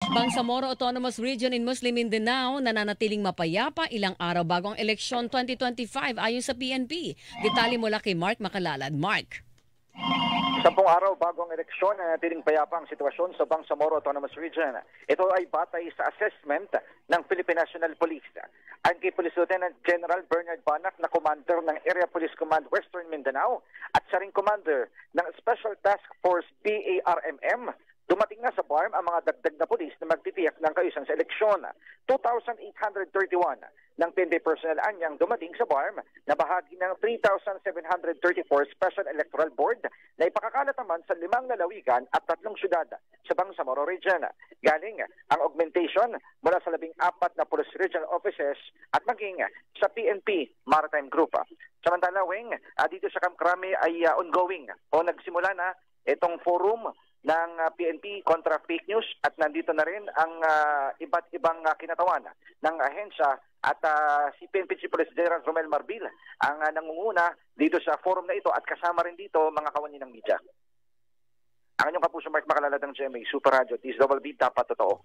Bangsamoro Autonomous Region in Muslim Mindanao nananatiling mapayapa ilang araw bago ang eleksyon 2025 ayon sa PNP. Detalye mula kay Mark Makalalad. Mark. 10 araw bago ang eleksyon, nanatiling payapa ang sitwasyon sa Bangsamoro Autonomous Region. Ito ay batay sa assessment ng Philippine National Police. Ang kay Police Lieutenant General Bernard Banac na commander ng Area Police Command Western Mindanao at siya ring commander ng Special Task Force BARMM, dumating na sa BARM ang mga dagdag na pulis na magtitiyak ng kaayusan sa eleksyon. 2,831 ng PNP personnel anyang dumating sa BARM na bahagi ng 3,734 Special Electoral Board na ipakakalat naman sa 5 lalawigan at 3 syudad sa Bangsamoro Region. Galing ang augmentation mula sa 14 na police regional offices at maging sa PNP Maritime Group. Samantala, Weng, dito sa Camp Crame ay ongoing o nagsimula na itong forum ng PNP kontra fake news at nandito na rin ang iba't ibang kinatawan ng ahensya at si PNP Chief Police General Romel Marbil ang nangunguna dito sa forum na ito at kasama rin dito mga kawani ng media. Ang inyong kapuso Mark Makalalad ng GMA Super Radio, DSWB, dapat totoo.